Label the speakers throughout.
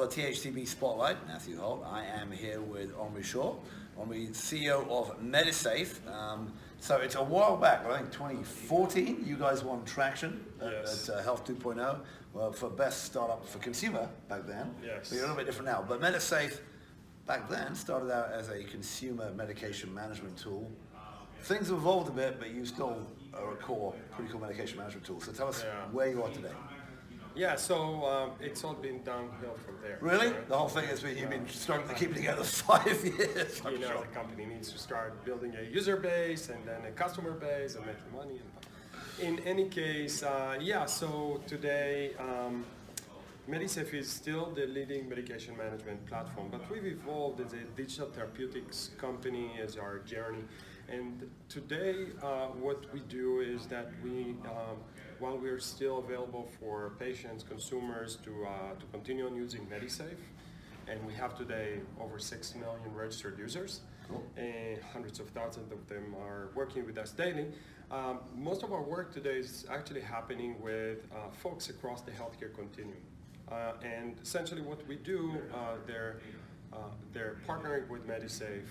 Speaker 1: another THCB Spotlight. Matthew Holt. I am here with Omri Shor, Omri, CEO of Medisafe. So it's a while back, I think 2014, you guys won traction at Health 2.0 well, for best startup for consumer back then.
Speaker 2: Yes.
Speaker 1: But you're a little bit different now. But Medisafe back then started out as a consumer medication management tool. Things have evolved a bit, but you still are a core, pretty cool medication management tool. So tell us where you are today.
Speaker 2: Yeah, so it's all been downhill from there.
Speaker 1: Really? The whole thing has been, you've been struggling to keep it together 5 years.
Speaker 2: You know, the company needs to start building a user base and then a customer base and making money. In any case, so today Medisafe is still the leading medication management platform, but we've evolved as a digital therapeutics company as our journey. And today what we do is that we while we're still available for patients, consumers to continue on using Medisafe, and we have today over 6 million registered users, and hundreds of thousands of them are working with us daily. Most of our work today is actually happening with folks across the healthcare continuum. And essentially what we do, they're partnering with Medisafe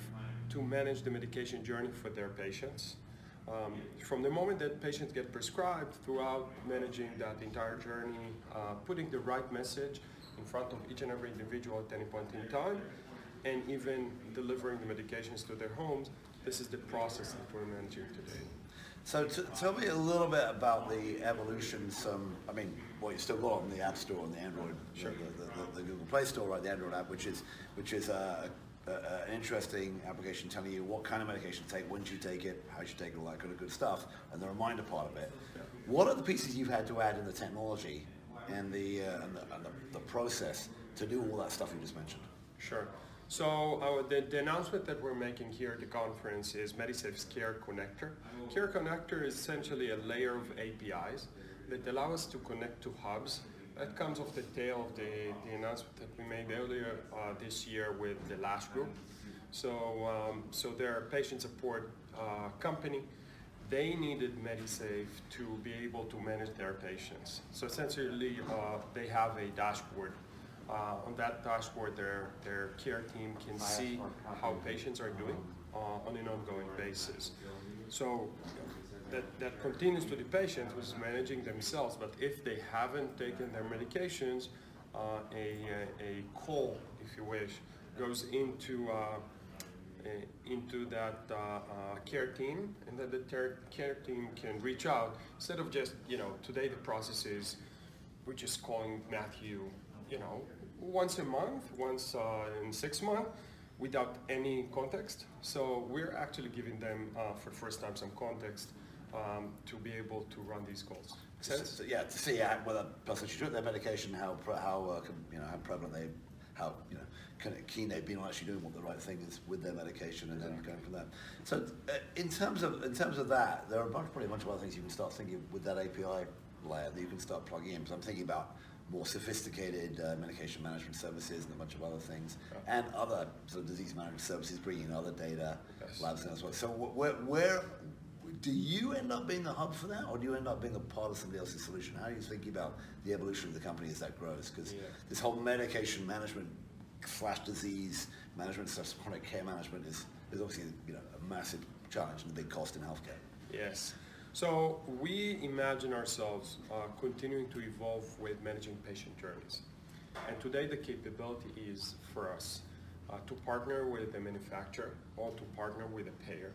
Speaker 2: to manage the medication journey for their patients. From the moment that patients get prescribed, throughout managing that entire journey, putting the right message in front of each and every individual at any point in time, and even delivering the medications to their homes. This is the process that we're managing today.
Speaker 1: So tell me a little bit about the evolution. Well, you still got on the App Store on the Android, the Google Play Store, right? The Android app, which is an interesting application telling you what kind of medication to take, when you take it, how you take it, all that kind of good stuff, and the reminder part of it. What are the pieces you've had to add in the technology and the process to do all that stuff you just mentioned?
Speaker 2: Sure. So the announcement that we're making here at the conference is Medisafe's Care Connector. Care Connector is essentially a layer of APIs that allow us to connect to hubs. That comes off the tail of the announcement that we made earlier this year with the Lash Group. So they're a patient support company. They needed Medisafe to be able to manage their patients. So essentially, they have a dashboard. On that dashboard, their care team can see how patients are doing on an ongoing basis. So that continues to the patient who's managing themselves, but if they haven't taken their medications, a call, if you wish, goes into that care team, and then the care team can reach out instead of just, today the process is we're just calling Matthew, once a month, once in 6 months, without any context. So we're actually giving them for the first time some context to be able to run these calls. Sense?
Speaker 1: So, to see whether person should took their medication, how prevalent they, how kind of keen they've been on actually doing what the right thing is with their medication, and then going from there. So in terms of that, there are probably a bunch of other things you can start thinking with that API layer that you can start plugging in. Because I'm thinking about more sophisticated medication management services and a bunch of other things, and other sort of disease management services, bringing in other data labs as well. So where do you end up being the hub for that, or do you end up being a part of somebody else's solution? How are you thinking about the evolution of the company as that grows? Because this whole medication management / disease management / chronic care management is obviously a massive challenge and a big cost in healthcare.
Speaker 2: Yes. So we imagine ourselves continuing to evolve with managing patient journeys. And today the capability is for us to partner with a manufacturer or to partner with a payer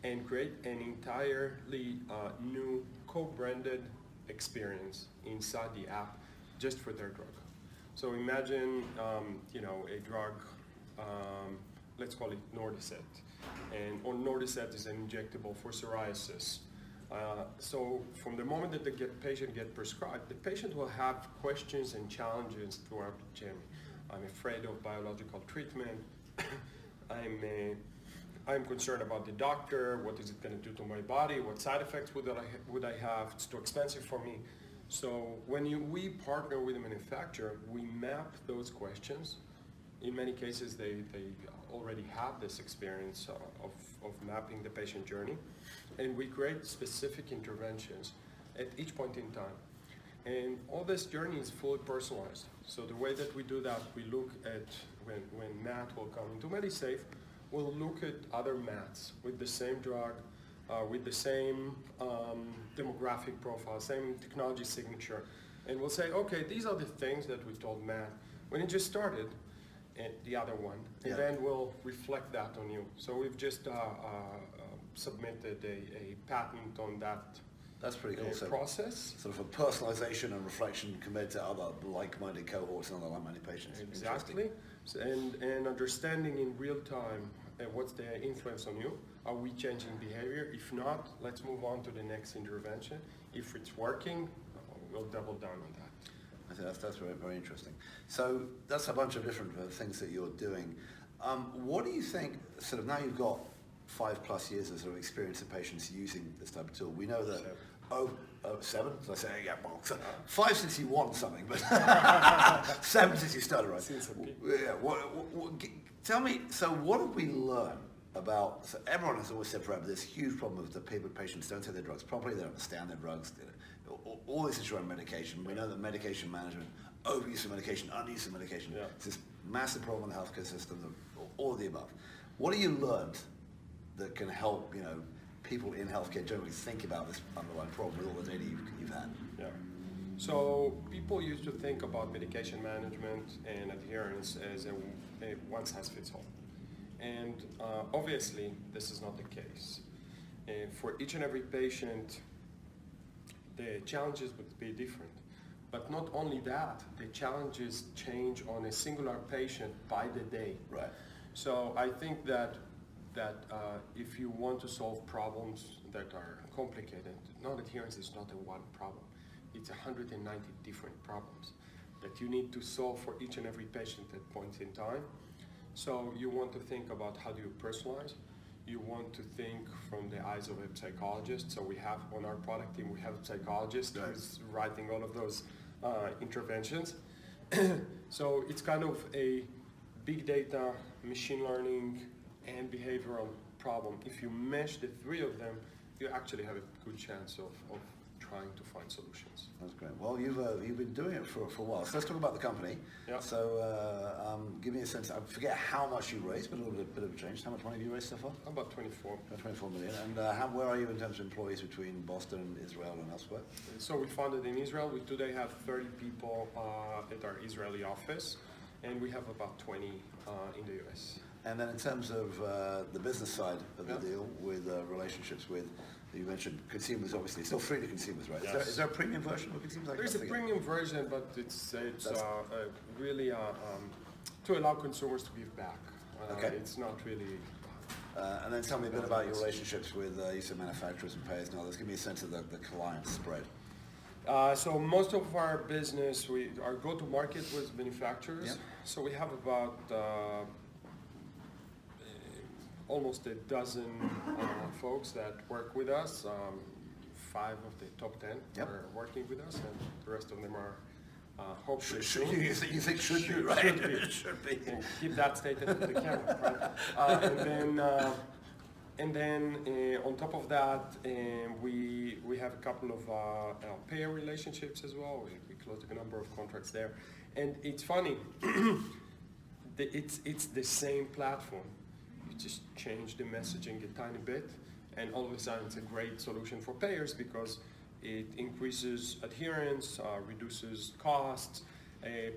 Speaker 2: and create an entirely new co-branded experience inside the app just for their drug. So imagine a drug, let's call it Nordicet. And Nordicet is an injectable for psoriasis. So from the moment that the patient gets prescribed, the patient will have questions and challenges throughout the journey. I'm afraid of biological treatment. I'm concerned about the doctor. What is it going to do to my body? What side effects would I have? It's too expensive for me. So when we partner with a manufacturer, we map those questions. In many cases, they already have this experience of mapping the patient journey, and we create specific interventions at each point in time. And all this journey is fully personalized. So the way that we do that, we look at, when Matt will come into Medisafe, we'll look at other Matts with the same drug, with the same demographic profile, same technology signature. And we'll say, okay, these are the things that we told Matt when he just started, and the other one. And then we'll reflect that on you. So we've just submitted a patent on that.
Speaker 1: That's pretty cool. So
Speaker 2: process.
Speaker 1: Sort of a personalization and reflection compared to other like-minded cohorts and other like-minded patients.
Speaker 2: Exactly. So, and understanding in real time what's the influence on you. Are we changing behavior? If not, let's move on to the next intervention. If it's working, we'll double down on that.
Speaker 1: I think that's very, very interesting. So that's a bunch of different things that you're doing. What do you think, sort of now you've got 5+ years of sort of experience of patients using this type of tool. We know that, 7? Did I say, yeah, well, 5 since you won something, but 7 since you started, right? Yeah, tell me, so what have we learned about, so everyone has always said forever, this huge problem of the patients don't take their drugs properly, they don't understand their drugs, all this issue around medication. We know that medication management, overuse of medication, underuse of medication, it's this massive problem in the healthcare system, all of the above. What have you learned that can help, people in healthcare generally think about this underlying problem with all the data you've had?
Speaker 2: Yeah. So people used to think about medication management and adherence as a one-size-fits-all. And obviously, this is not the case. For each and every patient, the challenges would be different. But not only that, the challenges change on a singular patient by the day.
Speaker 1: Right.
Speaker 2: So I think that if you want to solve problems that are complicated, non-adherence is not a one problem. It's 190 different problems that you need to solve for each and every patient at points in time. So you want to think about how do you personalize. You want to think from the eyes of a psychologist. So we have on our product team, we have a psychologist who's writing all of those interventions. So it's kind of a big data, machine learning, and behavioral problem. If you mesh the three of them, you actually have a good chance of trying to find solutions.
Speaker 1: That's great. Well, you've been doing it for a while. So let's talk about the company.
Speaker 2: Yeah.
Speaker 1: So give me a sense. I forget how much you raised, but a little bit of a change. How much money have you raised so far?
Speaker 2: About 24.
Speaker 1: 24 million. And where are you in terms of employees between Boston, Israel, and elsewhere?
Speaker 2: So we founded in Israel. We today have 30 people at our Israeli office, and we have about 20 in the US.
Speaker 1: And then in terms of the business side of the deal, with relationships with, you mentioned consumers, obviously, still free to consumers, right?
Speaker 2: Yes.
Speaker 1: Is there a premium version of consumers?
Speaker 2: There's a premium version, but it's really to allow consumers to give back. It's not really...
Speaker 1: and then tell me a bit about your relationships with you said manufacturers and payers and others. Give me a sense of the client spread.
Speaker 2: So most of our business, our go-to-market with manufacturers. Yep. So we have about almost a dozen folks that work with us. 5 of the top 10 are working with us, and the rest of them are hopefully
Speaker 1: you think should be, right?
Speaker 2: Should be. Should be. Keep that stated to the camera, right? And then on top of that, we have a couple of payer relationships as well. We closed a number of contracts there, and it's funny. It's the same platform. You just change the messaging a tiny bit, and all of a sudden it's a great solution for payers because it increases adherence, reduces costs,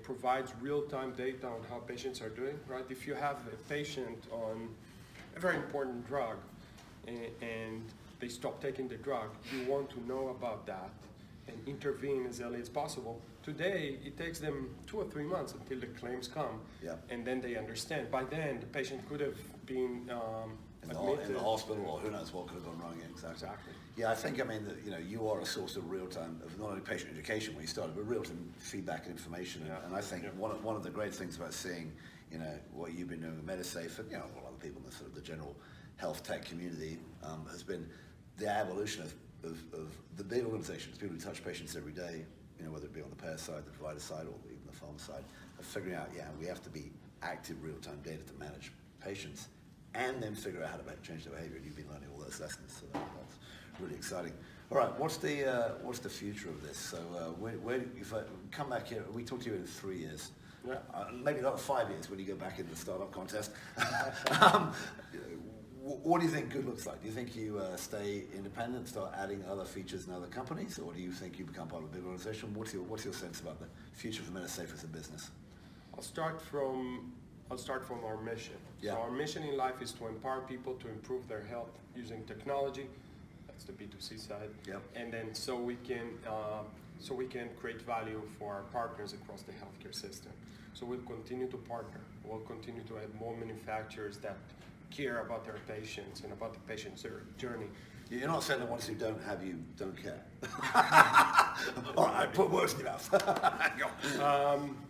Speaker 2: provides real-time data on how patients are doing, right? If you have a patient on a very important drug and they stop taking the drug, you want to know about that and intervene as early as possible. Today, it takes them 2 or 3 months until the claims come, and then they understand. By then, the patient could have been admitted.
Speaker 1: In the hospital, or who knows what could have gone wrong. Exactly. Yeah, I think, you are a source of real-time, of not only patient education when you started, but real-time feedback and information. Yeah. And I think one of the great things about seeing, what you've been doing with Medisafe, and, a lot of other people in the sort of the general health tech community, has been the evolution of the big organizations, people who touch patients every day, whether it be on the payer side, the provider side, or even the pharma side, of figuring out, we have to be active real-time data to manage patients, and then figure out how to change their behavior. And you've been learning all those lessons, so that's really exciting. All right, what's the future of this? So if I come back here, we talk to you in 3 years.
Speaker 2: Yeah.
Speaker 1: Maybe not 5 years when you go back in the startup contest. What do you think good looks like? Do you think you stay independent, start adding other features in other companies, or do you think you become part of a big organization? What's your sense about the future for Medisafe as a business?
Speaker 2: I'll start from our mission.
Speaker 1: Yeah.
Speaker 2: So our mission in life is to empower people to improve their health using technology. That's the B2C side.
Speaker 1: Yep.
Speaker 2: And then so we can create value for our partners across the healthcare system. So we'll continue to partner. We'll continue to add more manufacturers that care about their patients and about the patient's journey.
Speaker 1: You're not saying the ones who don't have you don't care. All right, put words in your mouth.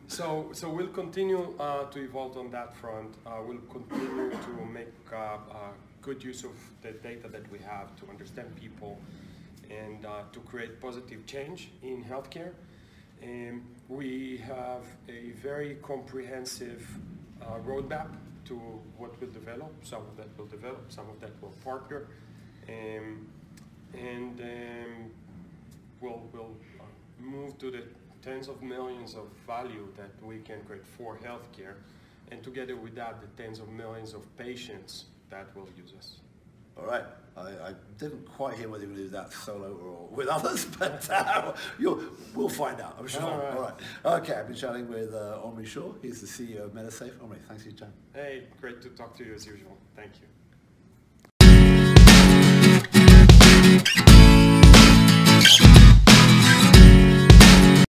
Speaker 2: So we'll continue to evolve on that front. We'll continue to make good use of the data that we have to understand people and to create positive change in healthcare. We have a very comprehensive roadmap to what we'll develop. Some of that we'll develop, some of that we'll partner. We'll move to the tens of millions of value that we can create for healthcare, and together with that, the tens of millions of patients that will use us.
Speaker 1: All right. I didn't quite hear whether you were going to do that solo or with others, but we'll find out, I'm sure. All right. Okay, I've been chatting with Omri Shor. He's the CEO of Medisafe. Omri, thanks for your time.
Speaker 2: Hey, great to talk to you as usual. Thank you.